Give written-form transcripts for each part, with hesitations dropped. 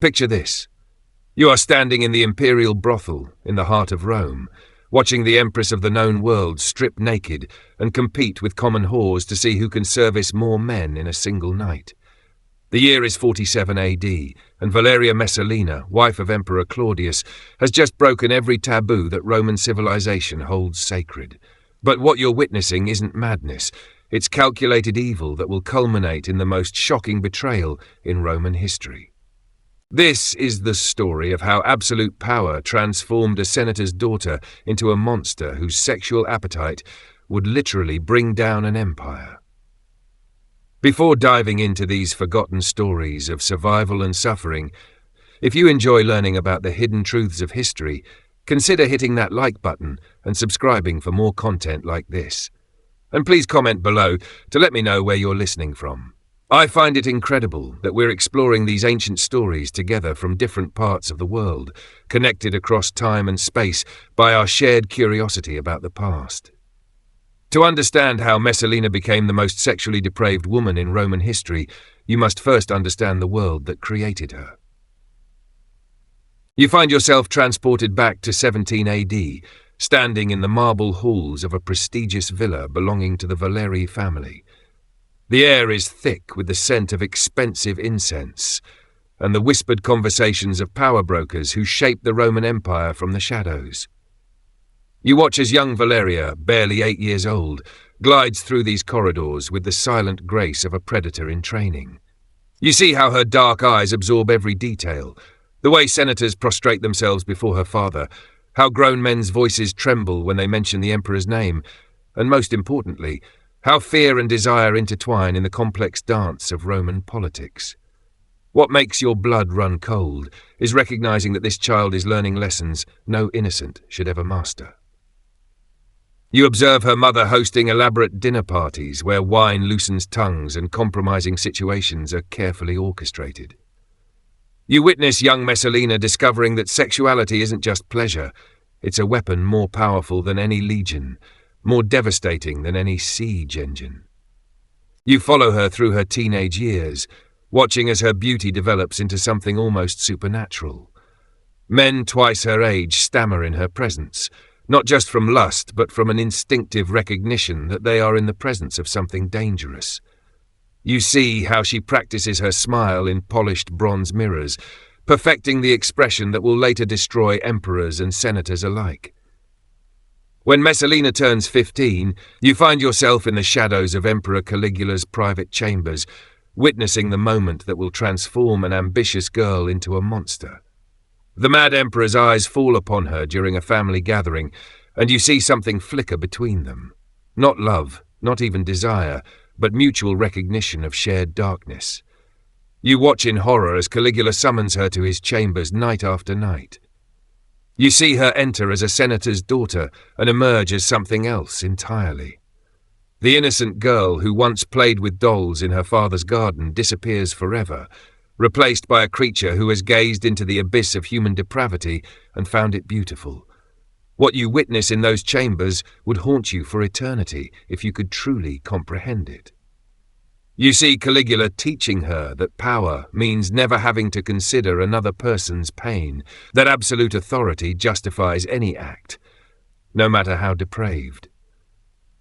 Picture this. You are standing in the Imperial brothel in the heart of Rome, watching the Empress of the known world strip naked and compete with common whores to see who can service more men in a single night. The year is 47 AD, and Valeria Messalina, wife of Emperor Claudius, has just broken every taboo that Roman civilization holds sacred. But what you're witnessing isn't madness, it's calculated evil that will culminate in the most shocking betrayal in Roman history. This is the story of how absolute power transformed a senator's daughter into a monster whose sexual appetite would literally bring down an empire. Before diving into these forgotten stories of survival and suffering, if you enjoy learning about the hidden truths of history, consider hitting that like button and subscribing for more content like this. And please comment below to let me know where you're listening from. I find it incredible that we're exploring these ancient stories together from different parts of the world, connected across time and space by our shared curiosity about the past. To understand how Messalina became the most sexually depraved woman in Roman history, you must first understand the world that created her. You find yourself transported back to 17 AD, standing in the marble halls of a prestigious villa belonging to the Valerii family. The air is thick with the scent of expensive incense and the whispered conversations of power brokers who shaped the Roman Empire from the shadows. You watch as young Valeria, barely 8 years old, glides through these corridors with the silent grace of a predator in training. You see how her dark eyes absorb every detail, the way senators prostrate themselves before her father, how grown men's voices tremble when they mention the emperor's name, and most importantly, how fear and desire intertwine in the complex dance of Roman politics. What makes your blood run cold is recognizing that this child is learning lessons no innocent should ever master. You observe her mother hosting elaborate dinner parties where wine loosens tongues and compromising situations are carefully orchestrated. You witness young Messalina discovering that sexuality isn't just pleasure, it's a weapon more powerful than any legion, more devastating than any siege engine. You follow her through her teenage years, watching as her beauty develops into something almost supernatural. Men twice her age stammer in her presence, not just from lust, but from an instinctive recognition that they are in the presence of something dangerous. You see how she practices her smile in polished bronze mirrors, perfecting the expression that will later destroy emperors and senators alike. When Messalina turns 15, you find yourself in the shadows of Emperor Caligula's private chambers, witnessing the moment that will transform an ambitious girl into a monster. The mad emperor's eyes fall upon her during a family gathering, and you see something flicker between them. Not love, not even desire, but mutual recognition of shared darkness. You watch in horror as Caligula summons her to his chambers night after night. You see her enter as a senator's daughter and emerge as something else entirely. The innocent girl who once played with dolls in her father's garden disappears forever, replaced by a creature who has gazed into the abyss of human depravity and found it beautiful. What you witness in those chambers would haunt you for eternity if you could truly comprehend it. You see Caligula teaching her that power means never having to consider another person's pain, that absolute authority justifies any act, no matter how depraved.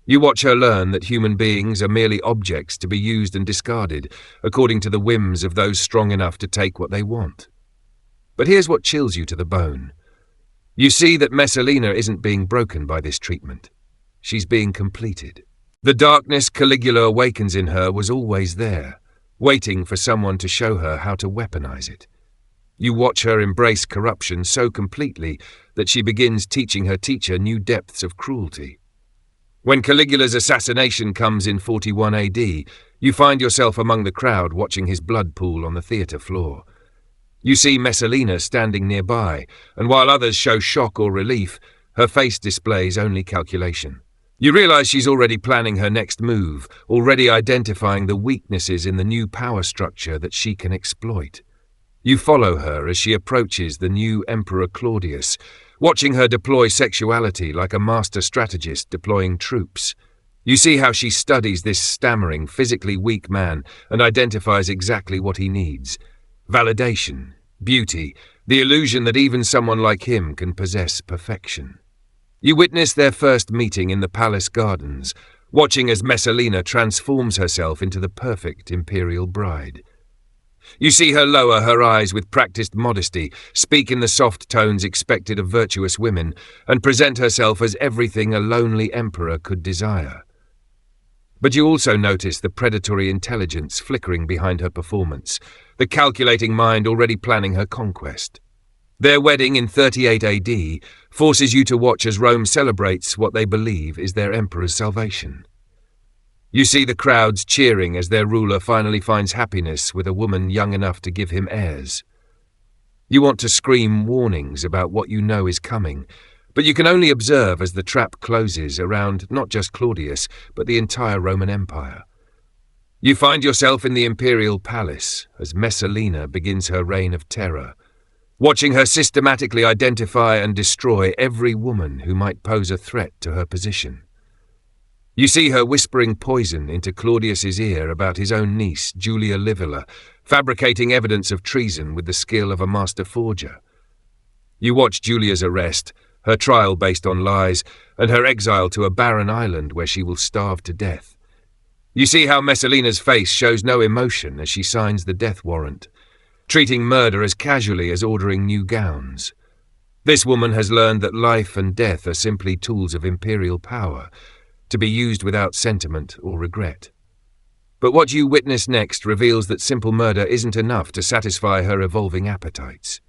You watch her learn that human beings are merely objects to be used and discarded, according to the whims of those strong enough to take what they want. But here's what chills you to the bone. You see that Messalina isn't being broken by this treatment. She's being completed. The darkness Caligula awakens in her was always there, waiting for someone to show her how to weaponize it. You watch her embrace corruption so completely that she begins teaching her teacher new depths of cruelty. When Caligula's assassination comes in 41 AD, you find yourself among the crowd watching his blood pool on the theatre floor. You see Messalina standing nearby, and while others show shock or relief, her face displays only calculation. You realize she's already planning her next move, already identifying the weaknesses in the new power structure that she can exploit. You follow her as she approaches the new Emperor Claudius, watching her deploy sexuality like a master strategist deploying troops. You see how she studies this stammering, physically weak man and identifies exactly what he needs: validation, beauty, the illusion that even someone like him can possess perfection. You witness their first meeting in the palace gardens, watching as Messalina transforms herself into the perfect imperial bride. You see her lower her eyes with practiced modesty, speak in the soft tones expected of virtuous women, and present herself as everything a lonely emperor could desire. But you also notice the predatory intelligence flickering behind her performance, the calculating mind already planning her conquest. Their wedding in 38 AD forces you to watch as Rome celebrates what they believe is their emperor's salvation. You see the crowds cheering as their ruler finally finds happiness with a woman young enough to give him heirs. You want to scream warnings about what you know is coming, but you can only observe as the trap closes around not just Claudius, but the entire Roman Empire. You find yourself in the Imperial palace as Messalina begins her reign of terror, watching her systematically identify and destroy every woman who might pose a threat to her position. You see her whispering poison into Claudius's ear about his own niece, Julia Livilla, fabricating evidence of treason with the skill of a master forger. You watch Julia's arrest, her trial based on lies, and her exile to a barren island where she will starve to death. You see how Messalina's face shows no emotion as she signs the death warrant, treating murder as casually as ordering new gowns. This woman has learned that life and death are simply tools of imperial power, to be used without sentiment or regret. But what you witness next reveals that simple murder isn't enough to satisfy her evolving appetites.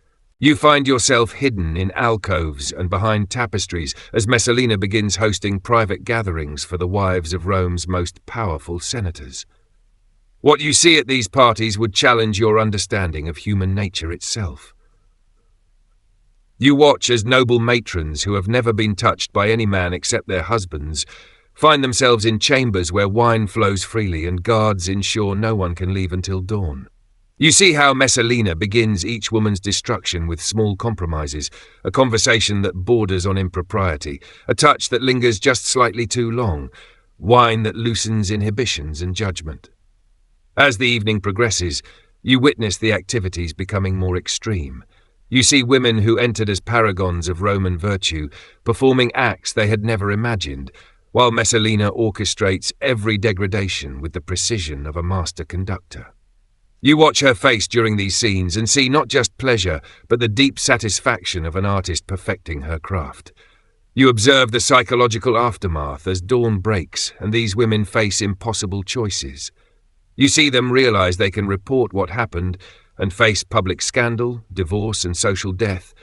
You find yourself hidden in alcoves and behind tapestries as Messalina begins hosting private gatherings for the wives of Rome's most powerful senators. What you see at these parties would challenge your understanding of human nature itself. You watch as noble matrons who have never been touched by any man except their husbands find themselves in chambers where wine flows freely and guards ensure no one can leave until dawn. You see how Messalina begins each woman's destruction with small compromises, a conversation that borders on impropriety, a touch that lingers just slightly too long, wine that loosens inhibitions and judgment. As the evening progresses, you witness the activities becoming more extreme. You see women who entered as paragons of Roman virtue, performing acts they had never imagined, while Messalina orchestrates every degradation with the precision of a master conductor. You watch her face during these scenes and see not just pleasure, but the deep satisfaction of an artist perfecting her craft. You observe the psychological aftermath as dawn breaks and these women face impossible choices. You see them realize they can report what happened and face public scandal, divorce and social death,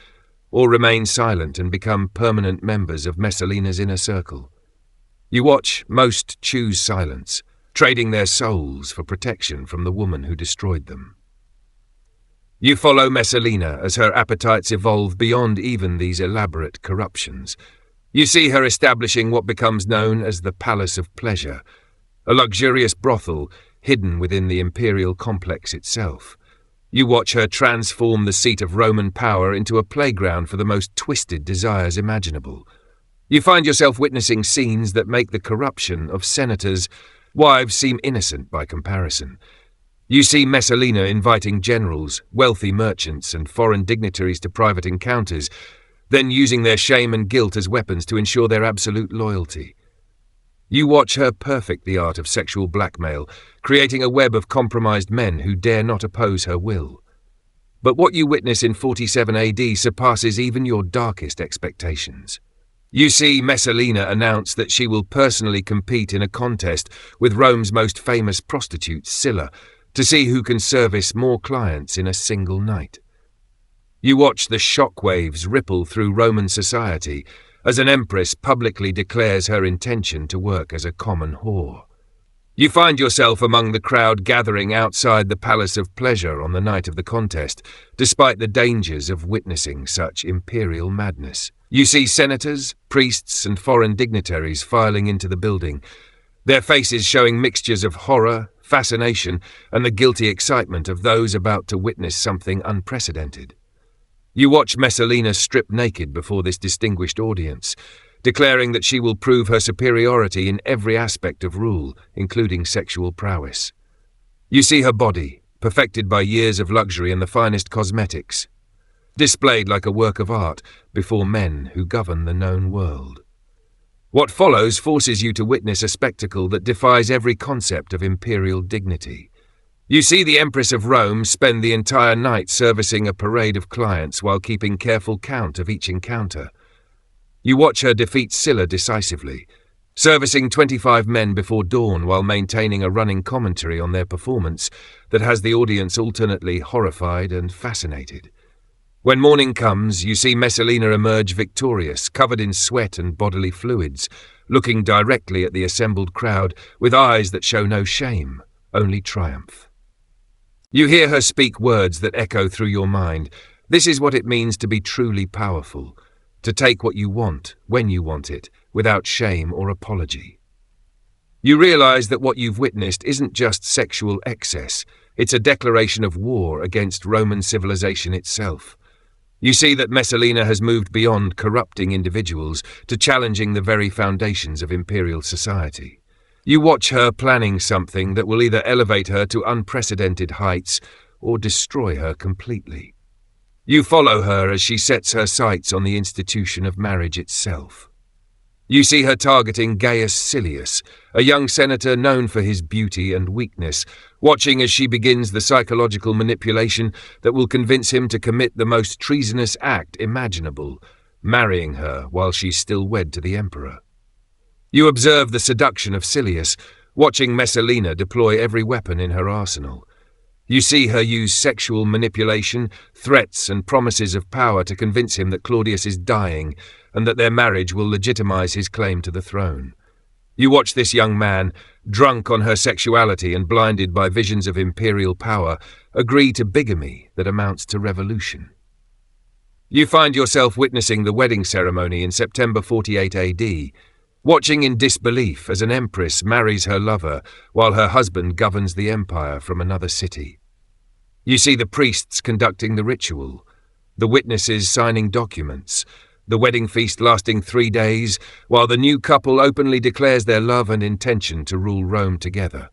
or remain silent and become permanent members of Messalina's inner circle. You watch most choose silence, trading their souls for protection from the woman who destroyed them. You follow Messalina as her appetites evolve beyond even these elaborate corruptions. You see her establishing what becomes known as the Palace of Pleasure, a luxurious brothel hidden within the imperial complex itself. You watch her transform the seat of Roman power into a playground for the most twisted desires imaginable. You find yourself witnessing scenes that make the corruption of senators' wives seem innocent by comparison. You see Messalina inviting generals, wealthy merchants, and foreign dignitaries to private encounters, then using their shame and guilt as weapons to ensure their absolute loyalty. You watch her perfect the art of sexual blackmail, creating a web of compromised men who dare not oppose her will. But what you witness in 47 AD surpasses even your darkest expectations. You see Messalina announce that she will personally compete in a contest with Rome's most famous prostitute, Scylla, to see who can service more clients in a single night. You watch the shockwaves ripple through Roman society as an empress publicly declares her intention to work as a common whore. You find yourself among the crowd gathering outside the Palace of Pleasure on the night of the contest, despite the dangers of witnessing such imperial madness. You see senators, priests, and foreign dignitaries filing into the building, their faces showing mixtures of horror, fascination, and the guilty excitement of those about to witness something unprecedented. You watch Messalina strip naked before this distinguished audience, declaring that she will prove her superiority in every aspect of rule, including sexual prowess. You see her body, perfected by years of luxury and the finest cosmetics, displayed like a work of art before men who govern the known world. What follows forces you to witness a spectacle that defies every concept of imperial dignity. You see the Empress of Rome spend the entire night servicing a parade of clients while keeping careful count of each encounter. You watch her defeat Sylla decisively, servicing 25 men before dawn while maintaining a running commentary on their performance that has the audience alternately horrified and fascinated. When morning comes, you see Messalina emerge victorious, covered in sweat and bodily fluids, looking directly at the assembled crowd with eyes that show no shame, only triumph. You hear her speak words that echo through your mind. This is what it means to be truly powerful, to take what you want, when you want it, without shame or apology. You realize that what you've witnessed isn't just sexual excess, it's a declaration of war against Roman civilization itself. You see that Messalina has moved beyond corrupting individuals to challenging the very foundations of imperial society. You watch her planning something that will either elevate her to unprecedented heights or destroy her completely. You follow her as she sets her sights on the institution of marriage itself. You see her targeting Gaius Silius, a young senator known for his beauty and weakness, watching as she begins the psychological manipulation that will convince him to commit the most treasonous act imaginable, marrying her while she's still wed to the emperor. You observe the seduction of Silius, watching Messalina deploy every weapon in her arsenal. You see her use sexual manipulation, threats and promises of power to convince him that Claudius is dying and that their marriage will legitimize his claim to the throne. You watch this young man, drunk on her sexuality and blinded by visions of imperial power, agree to bigamy that amounts to revolution. You find yourself witnessing the wedding ceremony in September 48 AD, watching in disbelief as an empress marries her lover while her husband governs the empire from another city. You see the priests conducting the ritual, the witnesses signing documents, the wedding feast lasting 3 days, while the new couple openly declares their love and intention to rule Rome together.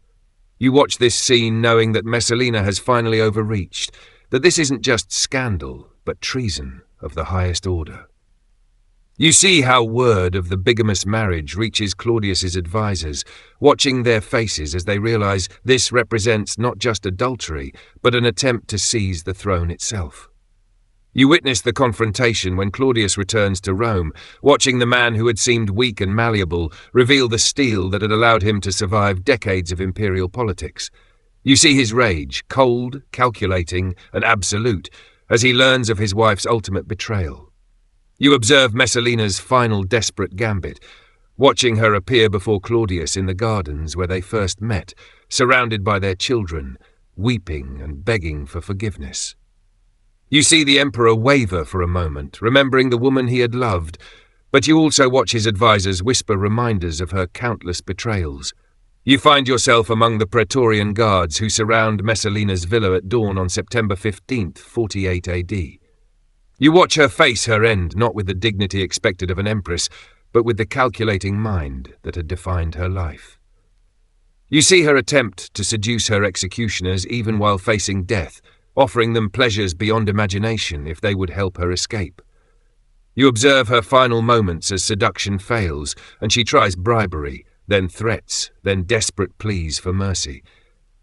You watch this scene knowing that Messalina has finally overreached, that this isn't just scandal, but treason of the highest order. You see how word of the bigamous marriage reaches Claudius's advisors, watching their faces as they realize this represents not just adultery, but an attempt to seize the throne itself. You witness the confrontation when Claudius returns to Rome, watching the man who had seemed weak and malleable reveal the steel that had allowed him to survive decades of imperial politics. You see his rage, cold, calculating, and absolute, as he learns of his wife's ultimate betrayal. You observe Messalina's final desperate gambit, watching her appear before Claudius in the gardens where they first met, surrounded by their children, weeping and begging for forgiveness. You see the emperor waver for a moment, remembering the woman he had loved, but you also watch his advisors whisper reminders of her countless betrayals. You find yourself among the Praetorian guards who surround Messalina's villa at dawn on September 15, 48 AD. You watch her face her end, not with the dignity expected of an empress, but with the calculating mind that had defined her life. You see her attempt to seduce her executioners even while facing death, offering them pleasures beyond imagination if they would help her escape. You observe her final moments as seduction fails, and she tries bribery, then threats, then desperate pleas for mercy.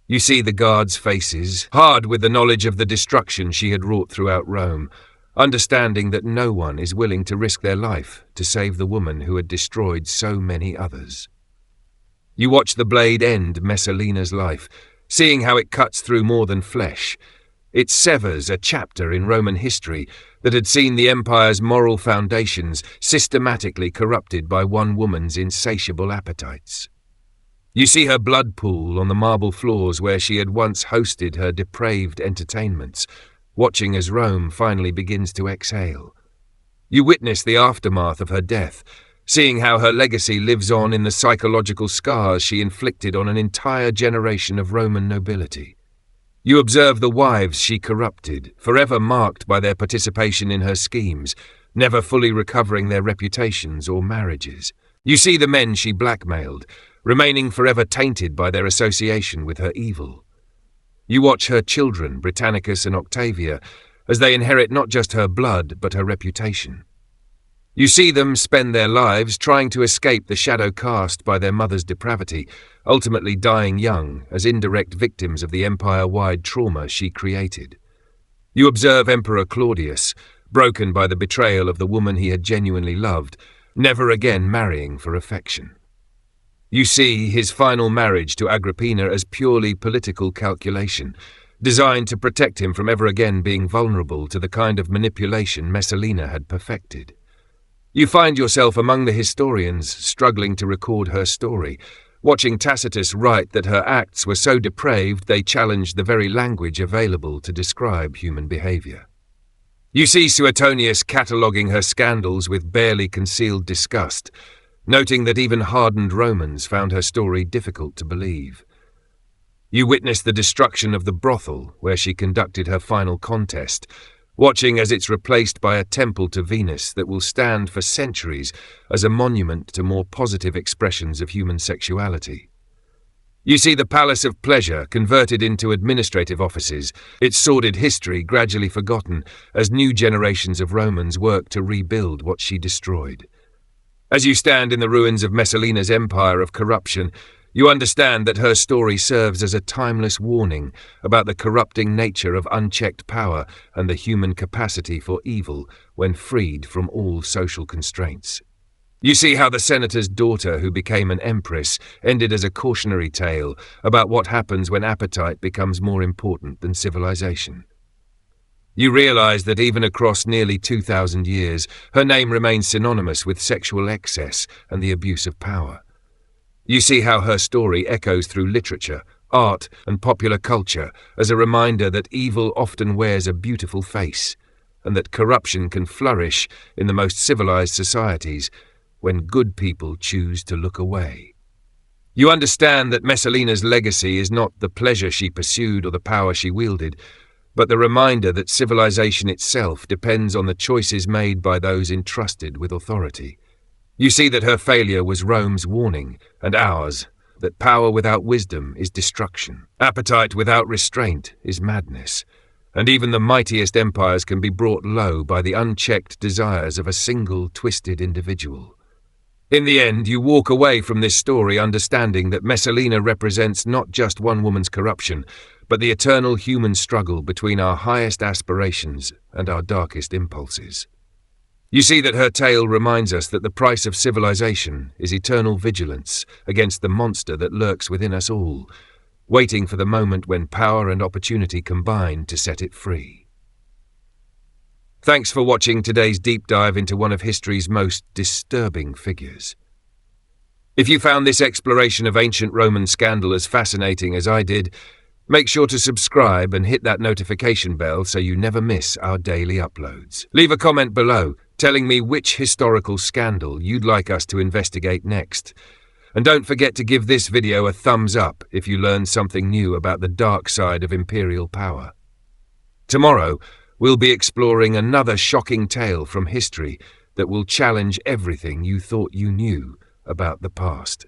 You see the guards' faces, hard with the knowledge of the destruction she had wrought throughout Rome, understanding that no one is willing to risk their life to save the woman who had destroyed so many others. You watch the blade end Messalina's life, seeing how it cuts through more than flesh. It severs a chapter in Roman history that had seen the empire's moral foundations systematically corrupted by one woman's insatiable appetites. You see her blood pool on the marble floors where she had once hosted her depraved entertainments, watching as Rome finally begins to exhale. You witness the aftermath of her death, seeing how her legacy lives on in the psychological scars she inflicted on an entire generation of Roman nobility. You observe the wives she corrupted, forever marked by their participation in her schemes, never fully recovering their reputations or marriages. You see the men she blackmailed, remaining forever tainted by their association with her evil. You watch her children, Britannicus and Octavia, as they inherit not just her blood, but her reputation. You see them spend their lives trying to escape the shadow cast by their mother's depravity, ultimately dying young as indirect victims of the empire-wide trauma she created. You observe Emperor Claudius, broken by the betrayal of the woman he had genuinely loved, never again marrying for affection. You see his final marriage to Agrippina as purely political calculation, designed to protect him from ever again being vulnerable to the kind of manipulation Messalina had perfected. You find yourself among the historians struggling to record her story, watching Tacitus write that her acts were so depraved they challenged the very language available to describe human behavior. You see Suetonius cataloguing her scandals with barely concealed disgust, noting that even hardened Romans found her story difficult to believe. You witness the destruction of the brothel where she conducted her final contest, watching as it's replaced by a temple to Venus that will stand for centuries as a monument to more positive expressions of human sexuality. You see the Palace of Pleasure converted into administrative offices, its sordid history gradually forgotten as new generations of Romans work to rebuild what she destroyed. As you stand in the ruins of Messalina's empire of corruption, you understand that her story serves as a timeless warning about the corrupting nature of unchecked power and the human capacity for evil when freed from all social constraints. You see how the senator's daughter, who became an empress, ended as a cautionary tale about what happens when appetite becomes more important than civilization. You realize that even across nearly 2,000 years, her name remains synonymous with sexual excess and the abuse of power. You see how her story echoes through literature, art, and popular culture as a reminder that evil often wears a beautiful face, and that corruption can flourish in the most civilized societies when good people choose to look away. You understand that Messalina's legacy is not the pleasure she pursued or the power she wielded, but the reminder that civilization itself depends on the choices made by those entrusted with authority. You see that her failure was Rome's warning, and ours, that power without wisdom is destruction, appetite without restraint is madness, and even the mightiest empires can be brought low by the unchecked desires of a single twisted individual. In the end, you walk away from this story understanding that Messalina represents not just one woman's corruption, but the eternal human struggle between our highest aspirations and our darkest impulses. You see that her tale reminds us that the price of civilization is eternal vigilance against the monster that lurks within us all, waiting for the moment when power and opportunity combine to set it free. Thanks for watching today's deep dive into one of history's most disturbing figures. If you found this exploration of ancient Roman scandal as fascinating as I did, make sure to subscribe and hit that notification bell so you never miss our daily uploads. Leave a comment below telling me which historical scandal you'd like us to investigate next. And don't forget to give this video a thumbs up if you learned something new about the dark side of imperial power. Tomorrow, we'll be exploring another shocking tale from history that will challenge everything you thought you knew about the past.